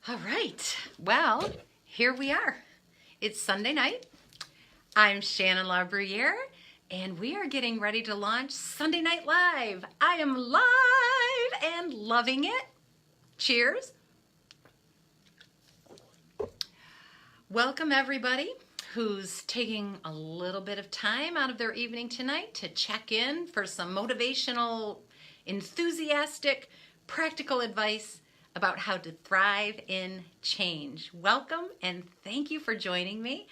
All right. Well, here we are. It's Sunday night. I'm Shannon LaBruyere, and we are getting ready to launch Sunday Night Live. I am live and loving it. Cheers. Welcome, everybody who's taking a little bit of time out of their evening tonight to check in for some motivational, enthusiastic, practical advice about how to thrive in change. Welcome and thank you for joining me.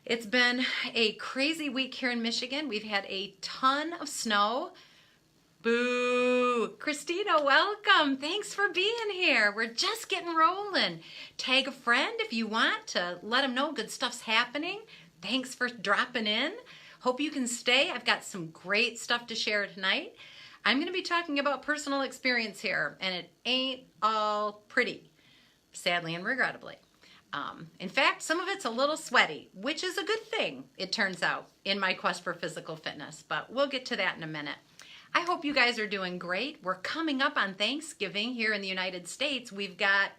It's been a crazy week here in Michigan. We've had a ton of snow. Boo! Christina, welcome. Thanks for being here. We're just getting rolling. Tag a friend if you want to let them know good stuff's happening. Thanks for dropping in. Hope you can stay. I've got some great stuff to share tonight. I'm going to be talking about personal experience here, and it ain't all pretty, sadly and regrettably. In fact, some of it's a little sweaty, which is a good thing, it turns out, in my quest for physical fitness, but we'll get to that in a minute. I hope you guys are doing great. We're coming up on Thanksgiving here in the United States. We've got,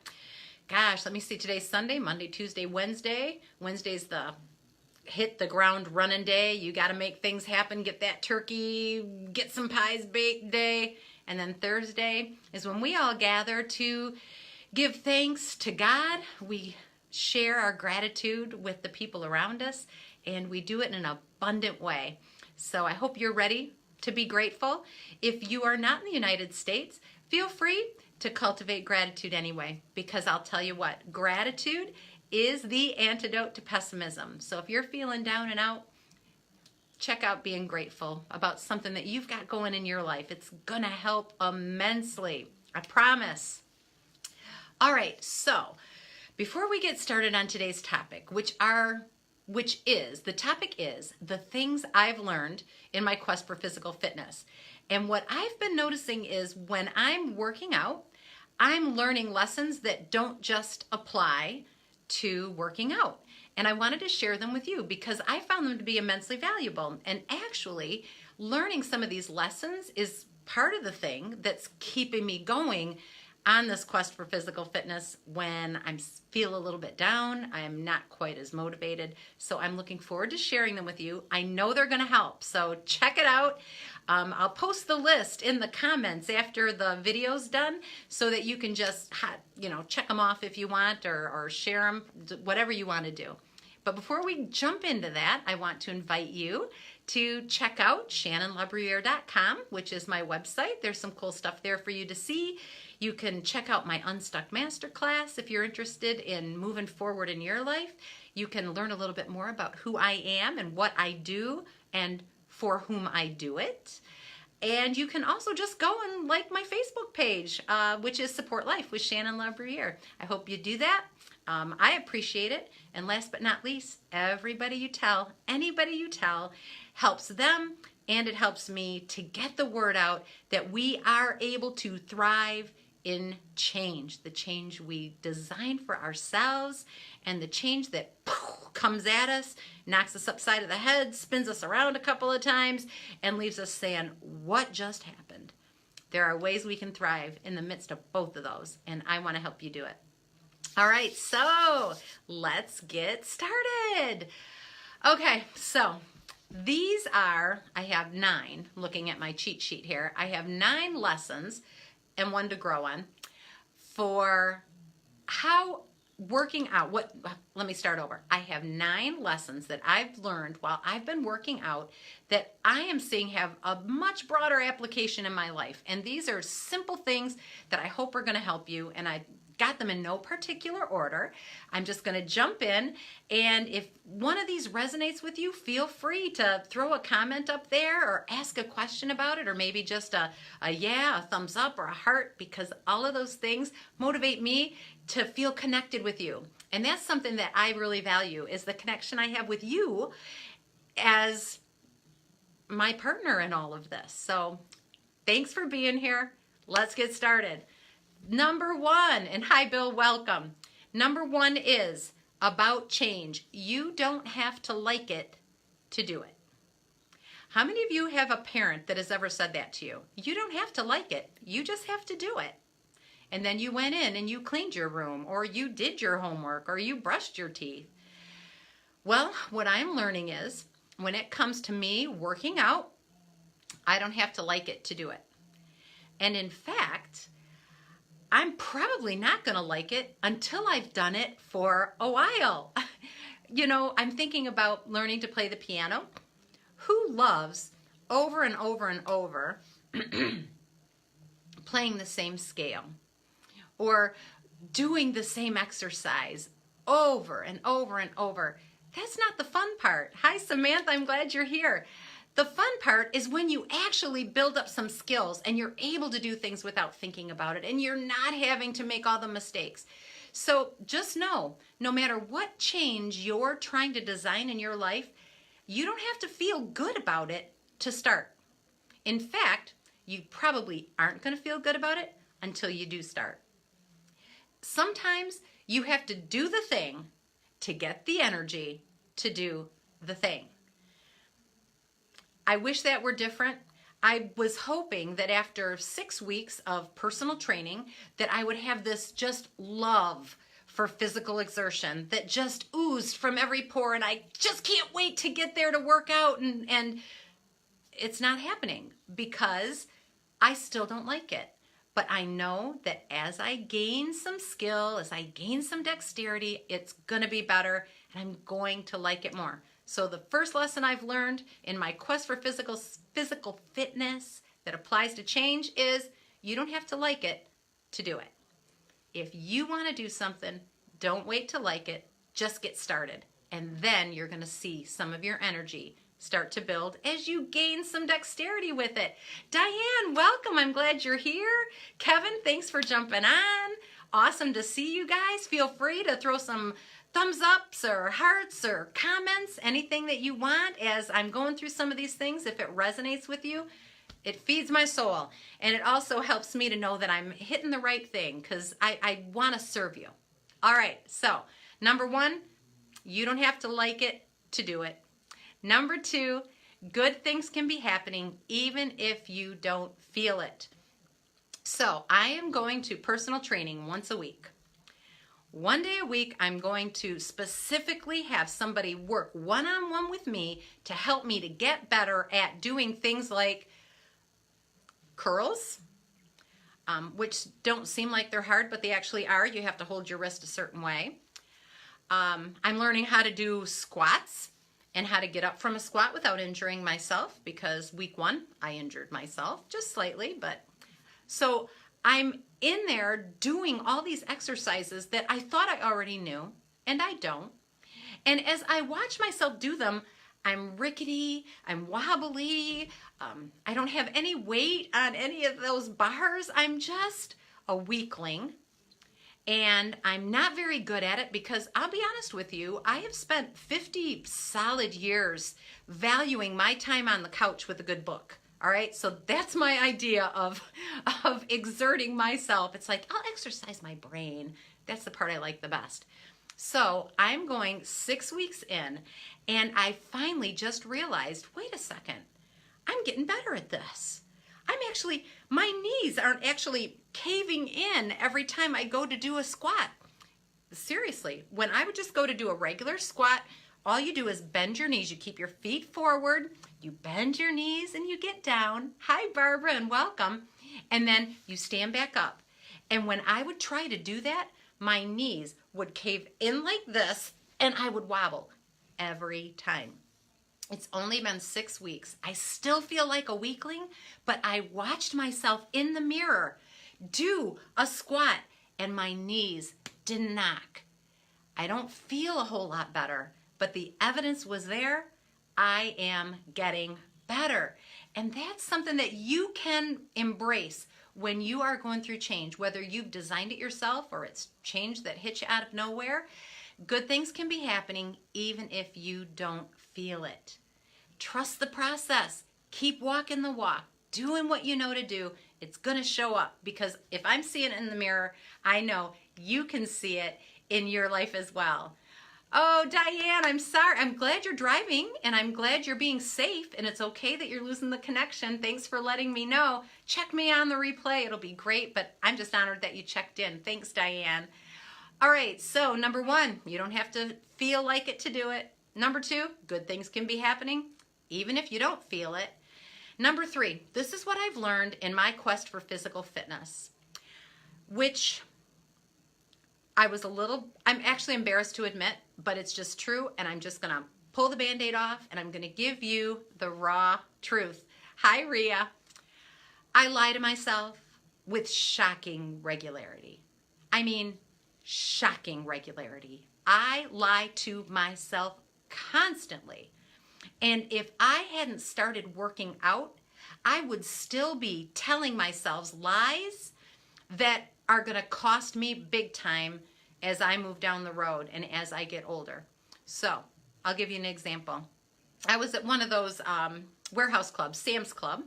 let me see, today's Sunday, Monday, Tuesday, Wednesday. Wednesday's the hit the ground running day. You got to make things happen, get that turkey, get some pies baked day. And then Thursday is when we all gather to give thanks to God. We share our gratitude with the people around us, and we do it in an abundant way. So I hope you're ready to be grateful. If you are not in the United States, feel free to cultivate gratitude anyway, because I'll tell you what, gratitude is the antidote to pessimism. So if you're feeling down and out, check out being grateful about something that you've got going in your life. It's gonna help immensely, I promise. All right, so before we get started on today's topic, the topic is the things I've learned in my quest for physical fitness. And what I've been noticing is when I'm working out, I'm learning lessons that don't just apply to working out. And I wanted to share them with you because I found them to be immensely valuable. And actually, learning some of these lessons is part of the thing that's keeping me going on this quest for physical fitness when I feel a little bit down. I am not quite as motivated. So I'm looking forward to sharing them with you. I know they're going to help. So check it out. I'll post the list in the comments after the video's done so that you can just, check them off if you want or share them, whatever you want to do. But before we jump into that, I want to invite you to check out shannonlabruyere.com, which is my website. There's some cool stuff there for you to see. You can check out my Unstuck Masterclass if you're interested in moving forward in your life. You can learn a little bit more about who I am and what I do and for whom I do it. And you can also just go and like my Facebook page, which is Support Life with Shannon LaBruyere. I hope you do that. I appreciate it. And last but not least, anybody you tell, helps them, and it helps me to get the word out that we are able to thrive in change, the change we design for ourselves, and the change that comes at us, knocks us upside of the head, spins us around a couple of times, and leaves us saying, what just happened? There are ways we can thrive in the midst of both of those, and I want to help you do it. All right, so let's get started. Okay, so I have 9, looking at my cheat sheet here, I have 9 lessons and one to grow on for how working out, let me start over. I have 9 lessons that I've learned while I've been working out that I am seeing have a much broader application in my life. And these are simple things that I hope are going to help you, and I got them in no particular order. I'm just going to jump in, and if one of these resonates with you, feel free to throw a comment up there or ask a question about it, or maybe just a thumbs up or a heart, because all of those things motivate me to feel connected with you. And that's something that I really value, is the connection I have with you as my partner in all of this. So thanks for being here. Let's get started. Number 1, and hi Bill, welcome. Number 1 is about change. You don't have to like it to do it. How many of you have a parent that has ever said that to you? You don't have to like it. You just have to do it. And then you went in and you cleaned your room, or you did your homework, or you brushed your teeth. Well, what I'm learning is when it comes to me working out, I don't have to like it to do it. And in fact, I'm probably not going to like it until I've done it for a while. You know, I'm thinking about learning to play the piano. Who loves over and over and over playing the same scale or doing the same exercise over and over and over? That's not the fun part. Hi, Samantha, I'm glad you're here. The fun part is when you actually build up some skills and you're able to do things without thinking about it and you're not having to make all the mistakes. So just know, no matter what change you're trying to design in your life, you don't have to feel good about it to start. In fact, you probably aren't going to feel good about it until you do start. Sometimes you have to do the thing to get the energy to do the thing. I wish that were different. I was hoping that after 6 weeks of personal training that I would have this just love for physical exertion that just oozed from every pore, and I just can't wait to get there to work out, and it's not happening because I still don't like it. But I know that as I gain some skill, as I gain some dexterity, it's going to be better and I'm going to like it more. So the first lesson I've learned in my quest for physical fitness that applies to change is you don't have to like it to do it. If you want to do something, don't wait to like it, just get started. And then you're going to see some of your energy start to build as you gain some dexterity with it. Diane, welcome. I'm glad you're here. Kevin, thanks for jumping on. Awesome to see you guys. Feel free to throw some thumbs ups or hearts or comments, anything that you want as I'm going through some of these things. If it resonates with you, it feeds my soul. And it also helps me to know that I'm hitting the right thing because I want to serve you. All right, so number one, you don't have to like it to do it. Number two, good things can be happening even if you don't feel it. So I am going to personal training once a week. One day a week, I'm going to specifically have somebody work one-on-one with me to help me to get better at doing things like curls, which don't seem like they're hard, but they actually are. You have to hold your wrist a certain way. I'm learning how to do squats and how to get up from a squat without injuring myself because week one, I injured myself just slightly, but so I'm in there doing all these exercises that I thought I already knew, and I don't. And as I watch myself do them, I'm rickety, I'm wobbly, I don't have any weight on any of those bars. I'm just a weakling, and I'm not very good at it because I'll be honest with you, I have spent 50 solid years valuing my time on the couch with a good book. All right, so that's my idea of exerting myself. It's like, I'll exercise my brain. That's the part I like the best. So I'm going 6 weeks in, and I finally just realized, wait a second, I'm getting better at this. My knees aren't actually caving in every time I go to do a squat. Seriously, when I would just go to do a regular squat, all you do is bend your knees. You keep your feet forward, you bend your knees, and you get down. Hi, Barbara, and welcome. And then you stand back up. And when I would try to do that, my knees would cave in like this, and I would wobble every time. It's only been 6 weeks. I still feel like a weakling, but I watched myself in the mirror do a squat, and my knees didn't knock. I don't feel a whole lot better, but the evidence was there. I am getting better. And that's something that you can embrace when you are going through change, whether you've designed it yourself or it's change that hits you out of nowhere. Good things can be happening even if you don't feel it. Trust the process. Keep walking the walk, doing what you know to do. It's going to show up because if I'm seeing it in the mirror, I know you can see it in your life as well. Oh, Diane, I'm sorry. I'm glad you're driving and I'm glad you're being safe and it's okay that you're losing the connection. Thanks for letting me know. Check me on the replay. It'll be great, but I'm just honored that you checked in. Thanks, Diane. All right, so number 1, you don't have to feel like it to do it. Number 2, good things can be happening even if you don't feel it. Number 3, this is what I've learned in my quest for physical fitness, which I'm actually embarrassed to admit, but it's just true, and I'm just going to pull the Band-Aid off, and I'm going to give you the raw truth. Hi, Rhea. I lie to myself with shocking regularity. I mean, shocking regularity. I lie to myself constantly. And if I hadn't started working out, I would still be telling myself lies that are going to cost me big time as I move down the road and as I get older. So I'll give you an example. I was at one of those warehouse clubs, Sam's Club,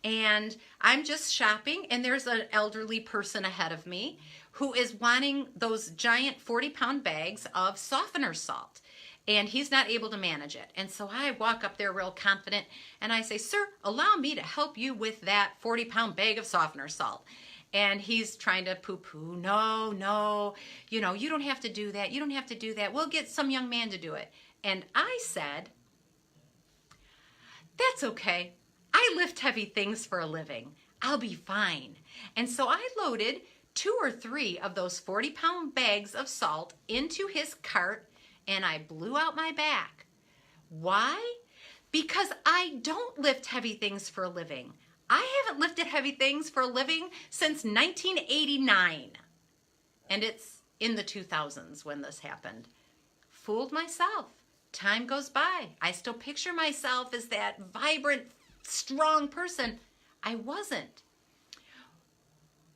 and I'm just shopping, and there's an elderly person ahead of me who is wanting those giant 40-pound bags of softener salt, and he's not able to manage it. And so I walk up there real confident, and I say, "Sir, allow me to help you with that 40-pound bag of softener salt." And he's trying to poo-poo. No, you don't have to do that. You don't have to do that. We'll get some young man to do it. And I said, "That's okay. I lift heavy things for a living. I'll be fine." And so I loaded 2 or 3 of those 40-pound bags of salt into his cart, and I blew out my back. Why? Because I don't lift heavy things for a living. I haven't lifted heavy things for a living since 1989. And it's in the 2000s when this happened. Fooled myself. Time goes by. I still picture myself as that vibrant, strong person. I wasn't.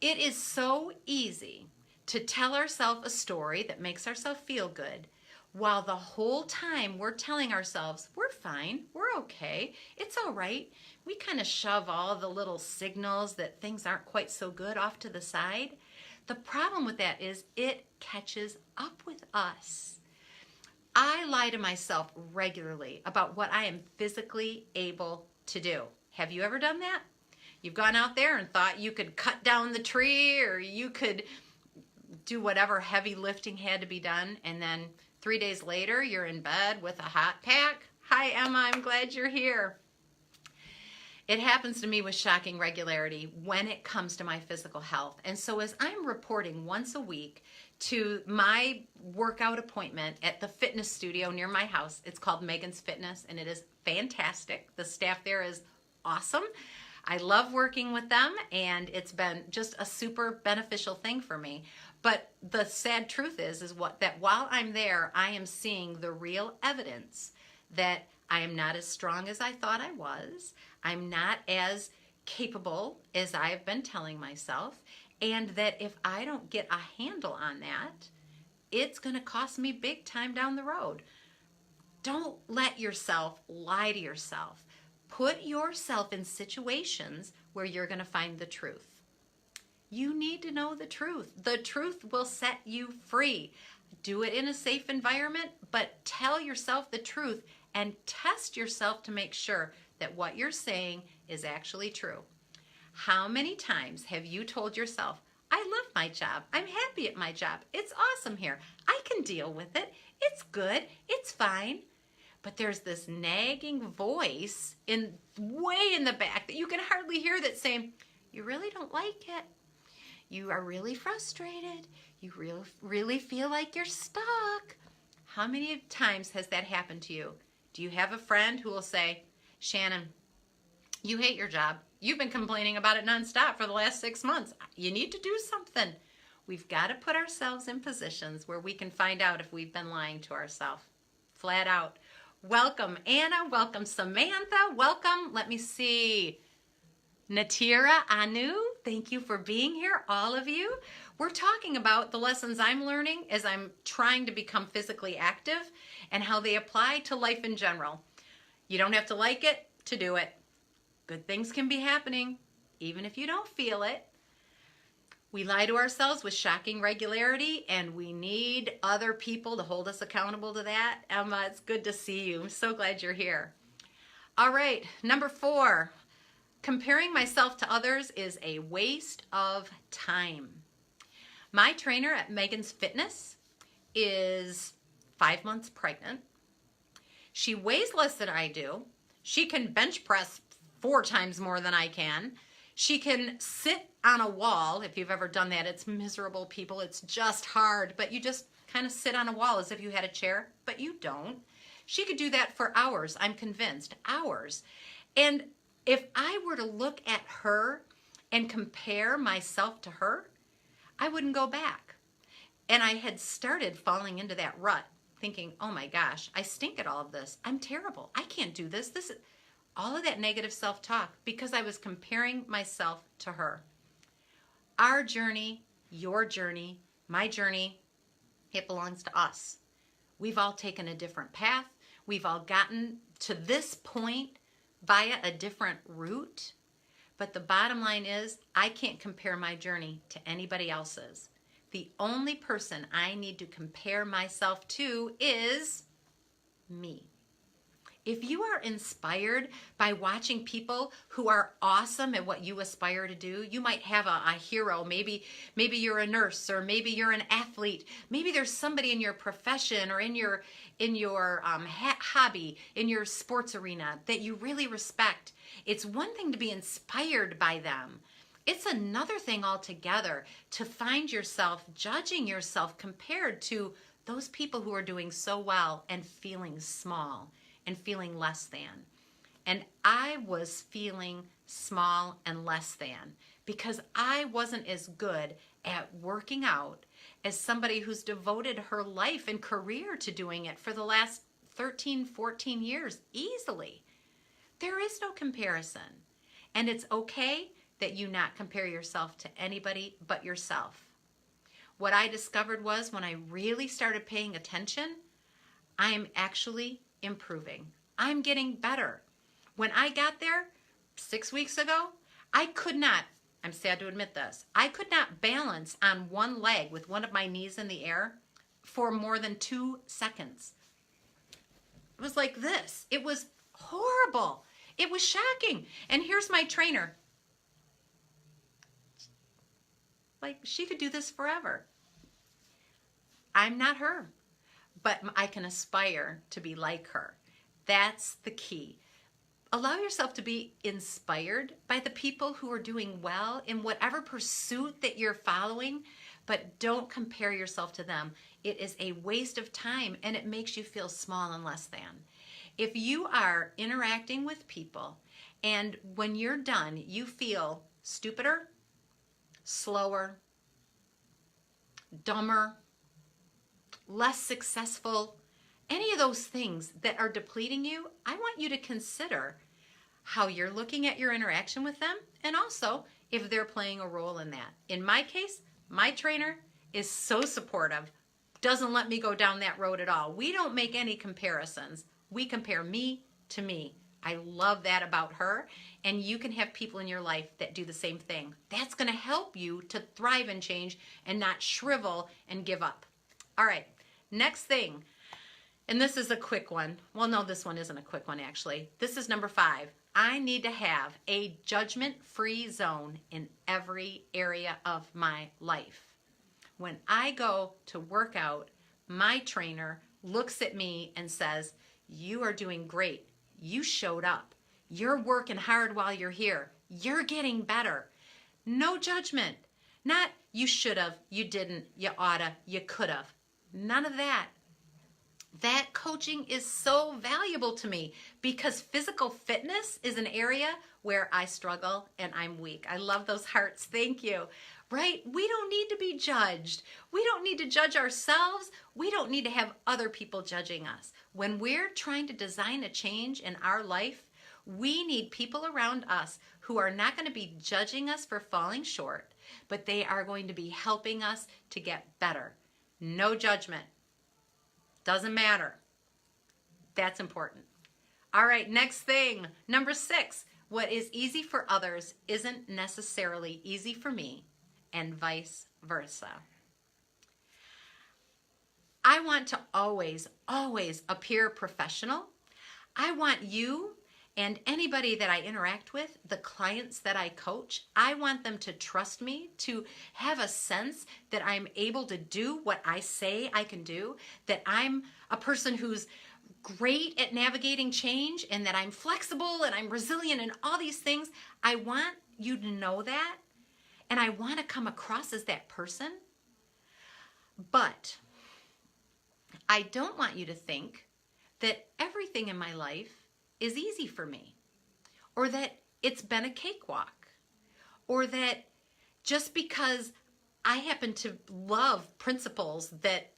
It is so easy to tell ourselves a story that makes ourselves feel good, while the whole time we're telling ourselves, we're fine, we're okay, it's all right. We kind of shove all the little signals that things aren't quite so good off to the side. The problem with that is it catches up with us. I lie to myself regularly about what I am physically able to do. Have you ever done that? You've gone out there and thought you could cut down the tree, or you could do whatever heavy lifting had to be done, and then 3 days later, you're in bed with a hot pack. Hi, Emma, I'm glad you're here. It happens to me with shocking regularity when it comes to my physical health. And so as I'm reporting once a week to my workout appointment at the fitness studio near my house, it's called Megan's Fitness, and it is fantastic. The staff there is awesome. I love working with them, and it's been just a super beneficial thing for me. But the sad truth is that while I'm there, I am seeing the real evidence that I am not as strong as I thought I was. I'm not as capable as I've been telling myself. And that if I don't get a handle on that, it's going to cost me big time down the road. Don't let yourself lie to yourself. Put yourself in situations where you're going to find the truth. You need to know the truth. The truth will set you free. Do it in a safe environment, but tell yourself the truth and test yourself to make sure that what you're saying is actually true. How many times have you told yourself, "I love my job. I'm happy at my job. It's awesome here. I can deal with it. It's good. It's fine." But there's this nagging voice way in the back that you can hardly hear that's saying, "You really don't like it. You are really frustrated. You really feel like you're stuck." How many times has that happened to you? Do you have a friend who will say, "Shannon, you hate your job. You've been complaining about it nonstop for the last 6 months. You need to do something." We've got to put ourselves in positions where we can find out if we've been lying to ourselves. Flat out. Welcome, Anna. Welcome, Samantha. Welcome. Let me see. Natira Anu, thank you for being here, all of you. We're talking about the lessons I'm learning as I'm trying to become physically active and how they apply to life in general. You don't have to like it to do it. Good things can be happening, even if you don't feel it. We lie to ourselves with shocking regularity, and we need other people to hold us accountable to that. Emma, it's good to see you. I'm so glad you're here. All right, number 4, comparing myself to others is a waste of time. My trainer at Megan's Fitness is 5 months pregnant. She weighs less than I do. She can bench press 4 times more than I can. She can sit on a wall. If you've ever done that, it's miserable, people. It's just hard, but you just kind of sit on a wall as if you had a chair, but you don't. She could do that for hours, I'm convinced, hours. And if I were to look at her and compare myself to her, I wouldn't go back. And I had started falling into that rut, thinking, oh my gosh, I stink at all of this. I'm terrible. I can't do this. This is all of that negative self-talk because I was comparing myself to her. Our journey, your journey, my journey, it belongs to us. We've all taken a different path. We've all gotten to this point via a different route. But the bottom line is, I can't compare my journey to anybody else's. The only person I need to compare myself to is me. If you are inspired by watching people who are awesome at what you aspire to do, you might have a hero. Maybe you're a nurse, or maybe you're an athlete. Maybe there's somebody in your profession or in your hobby, in your sports arena that you really respect. It's one thing to be inspired by them. It's another thing altogether to find yourself judging yourself compared to those people who are doing so well and feeling small and feeling less than. And I was feeling small and less than because I wasn't as good at working out as somebody who's devoted her life and career to doing it for the last 13, 14 years easily. There is no comparison. And it's okay that you not compare yourself to anybody but yourself. What I discovered was when I really started paying attention, I'm actually improving. I'm getting better. When I got there 6 weeks ago, I could not, I'm sad to admit this, I could not balance on one leg with one of my knees in the air for more than 2 seconds. It was like this. It was horrible. It was shocking. And here's my trainer. Like, she could do this forever. I'm not her, but I can aspire to be like her. That's the key. Allow yourself to be inspired by the people who are doing well in whatever pursuit that you're following, but don't compare yourself to them. It is a waste of time and it makes you feel small and less than. If you are interacting with people and when you're done, you feel stupider, slower, dumber, less successful, any of those things that are depleting you, I want you to consider how you're looking at your interaction with them and also if they're playing a role in that. In my case, my trainer is so supportive, doesn't let me go down that road at all. We don't make any comparisons. We compare me to me. I love that about her, and you can have people in your life that do the same thing. That's going to help you to thrive and change and not shrivel and give up. All right, next thing, and this is a quick one. Well, no, this one isn't a quick one, actually. This is number 5. I need to have a judgment-free zone in every area of my life. When I go to work out, my trainer looks at me and says, "You are doing great. You showed up. You're working hard while you're here. You're getting better." No judgment. Not you should have, you didn't, you oughta, you could have. None of that. That coaching is so valuable to me because physical fitness is an area where I struggle and I'm weak. I love those hearts. Thank you. Right? We don't need to be judged. We don't need to judge ourselves. We don't need to have other people judging us. When we're trying to design a change in our life, we need people around us who are not going to be judging us for falling short, but they are going to be helping us to get better. No judgment. Doesn't matter. That's important. All right, next thing. Number 6. What is easy for others isn't necessarily easy for me, and vice versa. I want to always, always appear professional. I want you and anybody that I interact with, the clients that I coach, I want them to trust me, to have a sense that I'm able to do what I say I can do, that I'm a person who's great at navigating change and that I'm flexible and I'm resilient and all these things. I want you to know that, and I want to come across as that person. But I don't want you to think that everything in my life is easy for me, or that it's been a cakewalk, or that just because I happen to love principles that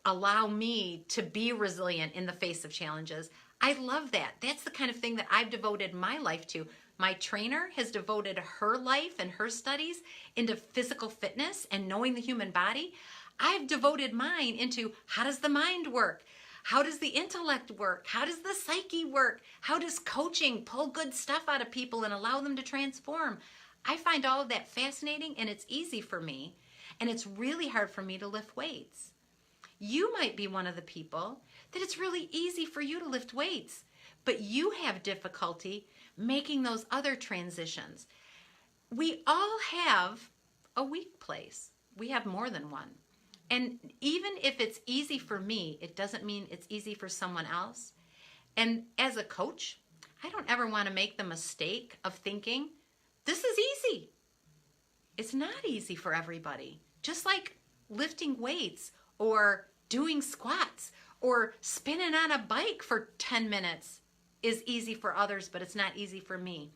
allow me to be resilient in the face of challenges, I love that. That's the kind of thing that I've devoted my life to. My trainer has devoted her life and her studies into physical fitness and knowing the human body. I've devoted mine into how does the mind work? How does the intellect work? How does the psyche work? How does coaching pull good stuff out of people and allow them to transform? I find all of that fascinating, and it's easy for me, and it's really hard for me to lift weights. You might be one of the people that it's really easy for you to lift weights, but you have difficulty making those other transitions. We all have a weak place. We have more than one. And even if it's easy for me, it doesn't mean it's easy for someone else. And as a coach, I don't ever want to make the mistake of thinking, this is easy. It's not easy for everybody. Just like lifting weights or doing squats or spinning on a bike for 10 minutes is easy for others, but it's not easy for me.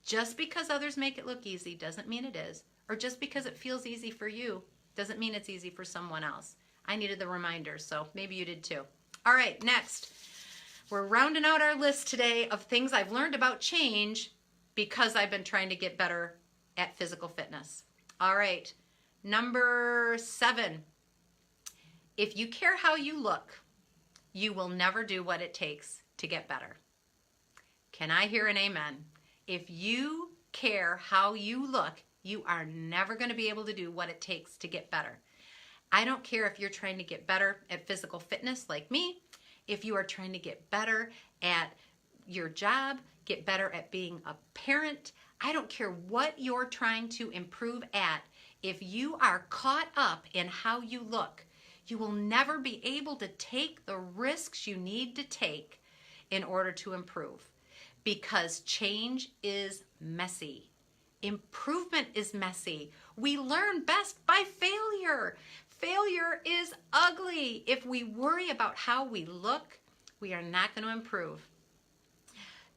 Just because others make it look easy doesn't mean it is. Or just because it feels easy for you doesn't mean it's easy for someone else. I needed the reminder, so maybe you did too. All right, next. We're rounding out our list today of things I've learned about change because I've been trying to get better at physical fitness. All right, number 7. If you care how you look, you will never do what it takes to get better. Can I hear an amen? If you care how you look, you are never going to be able to do what it takes to get better. I don't care if you're trying to get better at physical fitness like me, if you are trying to get better at your job, get better at being a parent. I don't care what you're trying to improve at. If you are caught up in how you look, you will never be able to take the risks you need to take in order to improve, because change is messy. Improvement is messy. We learn best by failure. Failure is ugly. If we worry about how we look, we are not going to improve.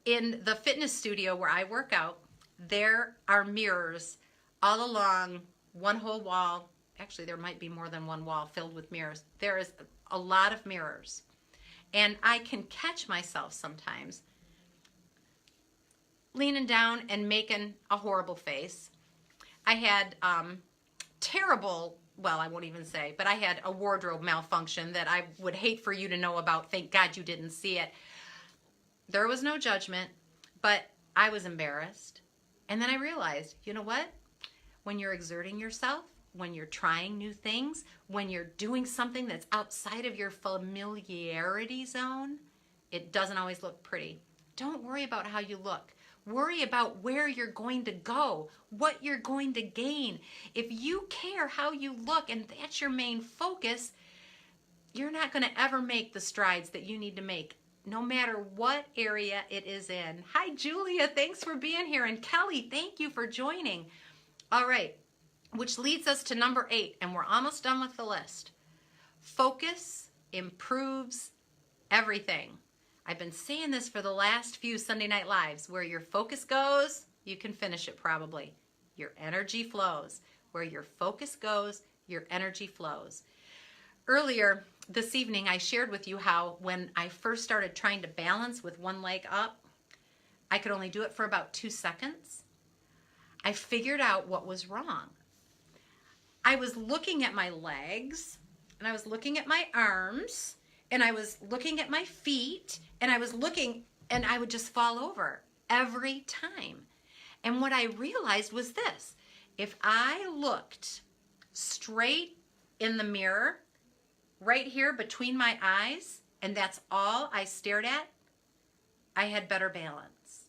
In the fitness studio where I work out, there are mirrors all along one whole wall. Actually, there might be more than one wall filled with mirrors. There is a lot of mirrors. And I can catch myself sometimes leaning down and making a horrible face. I had terrible, well, I won't even say, but I had a wardrobe malfunction that I would hate for you to know about. Thank God you didn't see it. There was no judgment, but I was embarrassed. And then I realized, you know what? When you're exerting yourself, when you're trying new things, when you're doing something that's outside of your familiarity zone, it doesn't always look pretty. Don't worry about how you look. Worry about where you're going to go, what you're going to gain. If you care how you look and that's your main focus, you're not going to ever make the strides that you need to make, no matter what area it is in. Hi, Julia. Thanks for being here. And Kelly, thank you for joining. All right, which leads us to number 8, and we're almost done with the list. Focus improves everything. I've been saying this for the last few Sunday Night Lives. Where your focus goes, you can finish it probably. Your energy flows. Where your focus goes, your energy flows. Earlier this evening, I shared with you how when I first started trying to balance with one leg up, I could only do it for about 2 seconds. I figured out what was wrong. I was looking at my legs, and I was looking at my arms, and I was looking at my feet, and I was looking, and I would just fall over every time. And what I realized was this, If I looked straight in the mirror, right here between my eyes, and that's all I stared at, I had better balance.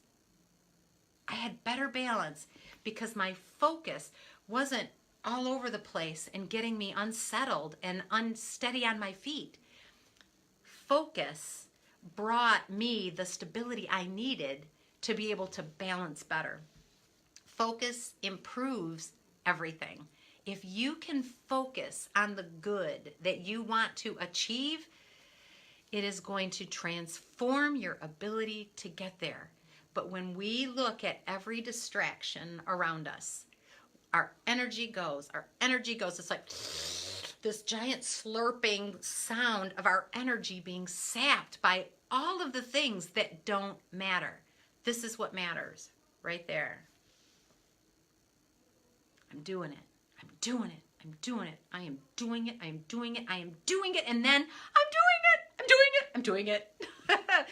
I had better balance because my focus wasn't all over the place and getting me unsettled and unsteady on my feet. Focus brought me the stability I needed to be able to balance better. Focus improves everything. If you can focus on the good that you want to achieve, it is going to transform your ability to get there. But when we look at every distraction around us, our energy goes. It's like this giant slurping sound of our energy being sapped by all of the things that don't matter. This is what matters right there. I'm doing it. I'm doing it. I'm doing it. I am doing it. I am doing it. I am doing it. And then I'm doing it. I'm doing it. I'm doing it.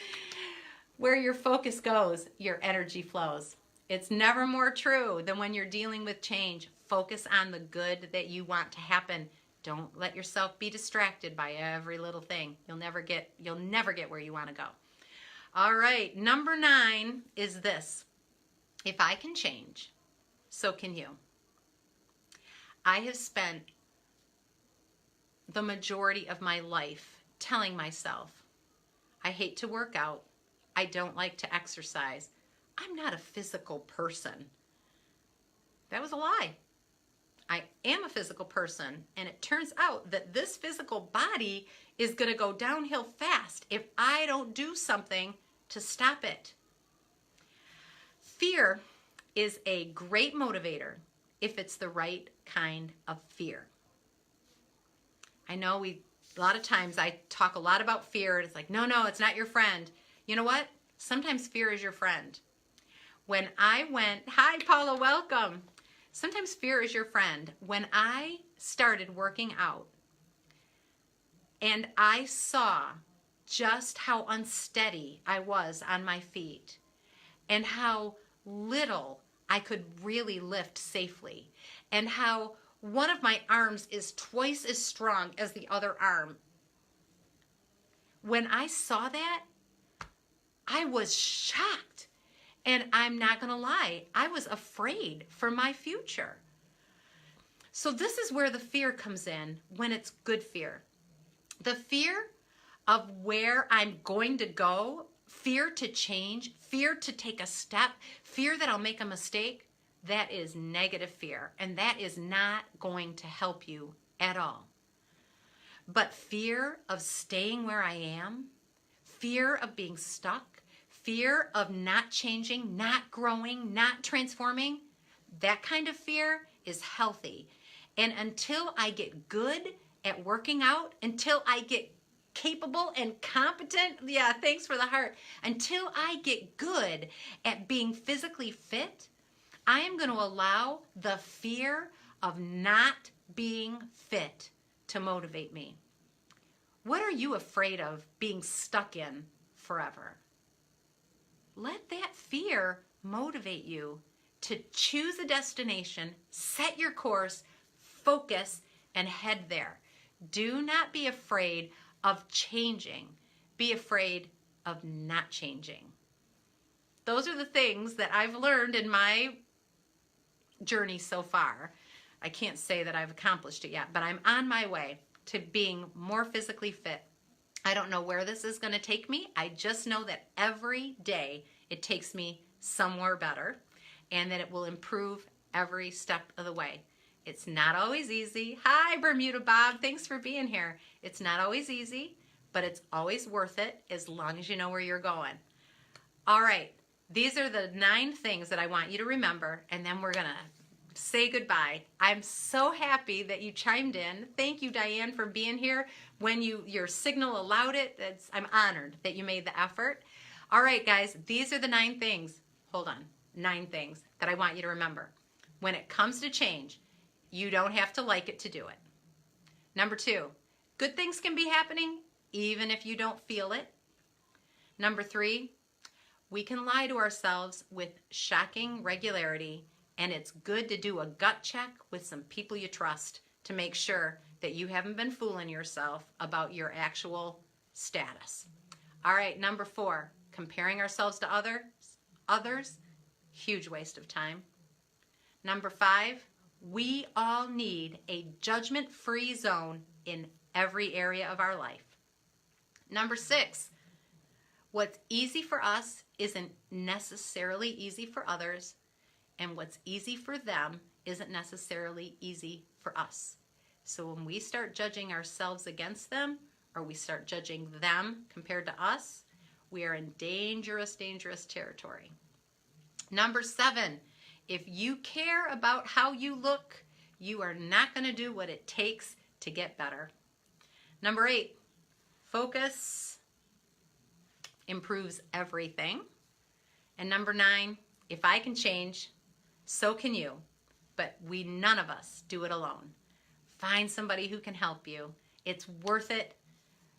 Where your focus goes, your energy flows. It's never more true than when you're dealing with change. Focus on the good that you want to happen. Don't let yourself be distracted by every little thing. You'll never get where you want to go. All right, number 9 is this. If I can change, so can you. I have spent the majority of my life telling myself, I hate to work out. I don't like to exercise. I'm not a physical person. That was a lie. I am a physical person, and it turns out that this physical body is going to go downhill fast if I don't do something to stop it. Fear is a great motivator if it's the right kind of fear. I know a lot of times I talk a lot about fear, and it's like, no, it's not your friend. You know what? Sometimes fear is your friend. When I went, hi Paula, welcome. Sometimes fear is your friend. When I started working out and I saw just how unsteady I was on my feet and how little I could really lift safely and how one of my arms is twice as strong as the other arm. When I saw that, I was shocked. And I'm not going to lie, I was afraid for my future. So this is where the fear comes in when it's good fear. The fear of where I'm going to go, fear to change, fear to take a step, fear that I'll make a mistake, that is negative fear. And that is not going to help you at all. But fear of staying where I am, fear of being stuck, fear of not changing, not growing, not transforming, that kind of fear is healthy. And until I get good at working out, until I get capable and competent, yeah, thanks for the heart, until I get good at being physically fit, I am going to allow the fear of not being fit to motivate me. What are you afraid of being stuck in forever? Let that fear motivate you to choose a destination, set your course, focus, and head there. Do not be afraid of changing. Be afraid of not changing. Those are the things that I've learned in my journey so far. I can't say that I've accomplished it yet, but I'm on my way to being more physically fit. I don't know where this is going to take me. I just know that every day it takes me somewhere better and that it will improve every step of the way. It's not always easy. Hi, Bermuda Bob. Thanks for being here. It's not always easy, but it's always worth it as long as you know where you're going. All right. These are the 9 things that I want you to remember, and then we're going to say goodbye. I'm so happy that you chimed in. Thank you, Diane, for being here. When your signal allowed it, I'm honored that you made the effort. All right, guys, these are the 9 things. Hold on. 9 things that I want you to remember. When it comes to change, you don't have to like it to do it. Number 2, good things can be happening even if you don't feel it. Number 3, we can lie to ourselves with shocking regularity And it's good to do a gut check with some people you trust to make sure that you haven't been fooling yourself about your actual status. All right, number 4, comparing ourselves to others, huge waste of time. Number 5, we all need a judgment-free zone in every area of our life. Number 6, what's easy for us isn't necessarily easy for others, and what's easy for them isn't necessarily easy for us. So when we start judging ourselves against them, or we start judging them compared to us, we are in dangerous, dangerous territory. Number 7, if you care about how you look, you are not going to do what it takes to get better. Number 8, focus improves everything. And number 9, if I can change, so can you. But none of us do it alone. Find somebody who can help you. It's worth it.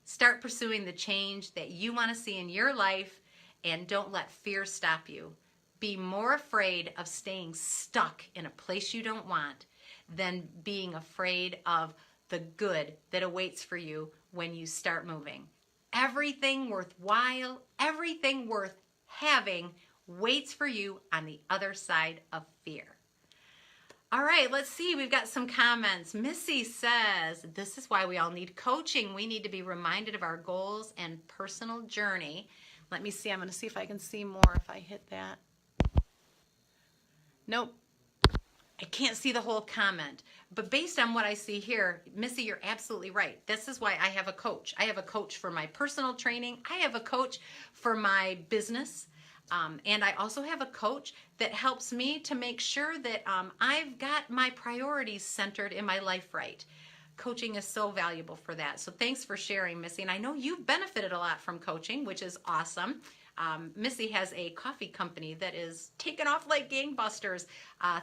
Start pursuing the change that you want to see in your life, and don't let fear stop you. Be more afraid of staying stuck in a place you don't want than being afraid of the good that awaits for you when you start moving. Everything worthwhile, everything worth having waits for you on the other side of fear. All right, let's see. We've got some comments. Missy says, this is why we all need coaching. We need to be reminded of our goals and personal journey. Let me see. I'm going to see if I can see more if I hit that. Nope. I can't see the whole comment. But based on what I see here, Missy, you're absolutely right. This is why I have a coach. I have a coach for my personal training. I have a coach for my business. And I also have a coach that helps me to make sure that I've got my priorities centered in my life right. Coaching is so valuable for that. So thanks for sharing, Missy. And I know you've benefited a lot from coaching, which is awesome. Missy has a coffee company that is taking off like gangbusters,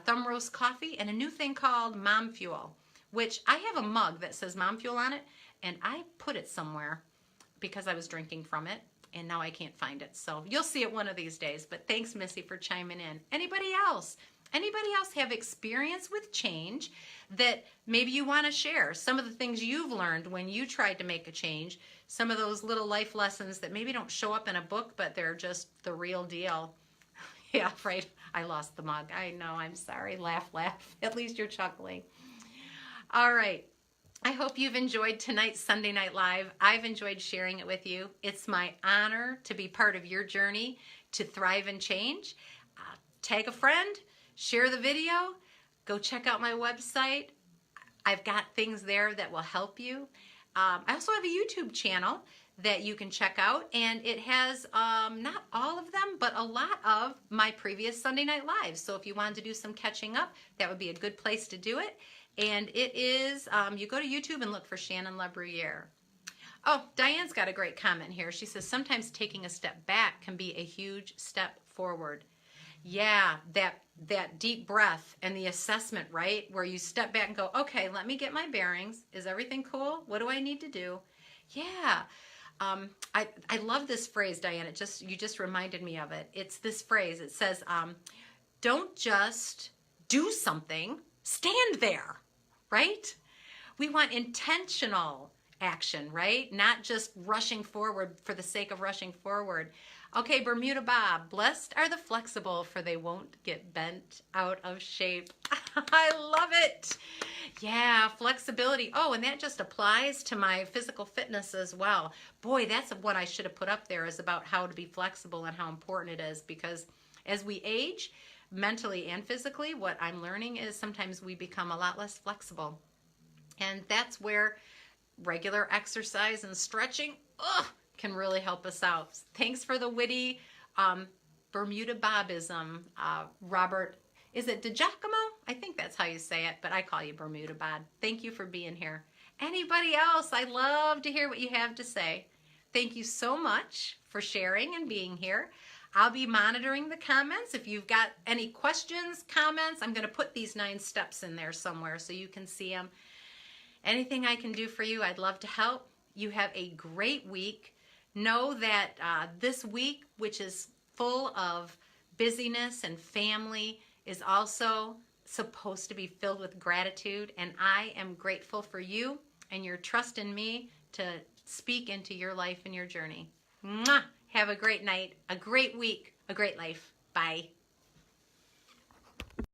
Thumb Roast Coffee, and a new thing called Mom Fuel, which I have a mug that says Mom Fuel on it, and I put it somewhere because I was drinking from it. And now I can't find it. So you'll see it one of these days. But thanks, Missy, for chiming in. Anybody else? Anybody else have experience with change that maybe you want to share? Some of the things you've learned when you tried to make a change. Some of those little life lessons that maybe don't show up in a book, but they're just the real deal. Yeah, right. I lost the mug. I know. I'm sorry. Laugh, laugh. At least you're chuckling. All right. I hope you've enjoyed tonight's Sunday Night Live. I've enjoyed sharing it with you. It's my honor to be part of your journey to thrive and change. Tag a friend, share the video, go check out my website. I've got things there that will help you. I also have a YouTube channel that you can check out, and it has not all of them, but a lot of my previous Sunday Night Lives. So if you wanted to do some catching up, that would be a good place to do it. And it is, you go to YouTube and look for Shannon LaBruyere. Oh, Diane's got a great comment here. She says, sometimes taking a step back can be a huge step forward. Yeah, that deep breath and the assessment, right? Where you step back and go, okay, let me get my bearings. Is everything cool? What do I need to do? Yeah. I love this phrase, Diane. You just reminded me of it. It's this phrase. It says, don't just do something, stand there, right? We want intentional action, right? Not just rushing forward for the sake of rushing forward. Okay, Bermuda Bob, blessed are the flexible, for they won't get bent out of shape. I love it. Yeah, flexibility. Oh, and that just applies to my physical fitness as well. Boy, that's what I should have put up there, is about how to be flexible and how important it is, because as we age, mentally and physically, what I'm learning is sometimes we become a lot less flexible. And that's where regular exercise and stretching can really help us out. Thanks for the witty Bermuda Bobism, Robert. Is it DiGiacomo? I think that's how you say it, but I call you Bermuda Bob. Thank you for being here. Anybody else? I love to hear what you have to say. Thank you so much for sharing and being here. I'll be monitoring the comments. If you've got any questions, comments, I'm going to put these 9 steps in there somewhere so you can see them. Anything I can do for you, I'd love to help. You have a great week. Know that this week, which is full of busyness and family is also supposed to be filled with gratitude, and I am grateful for you and your trust in me to speak into your life and your journey. Mwah! Have a great night, a great week, a great life. Bye.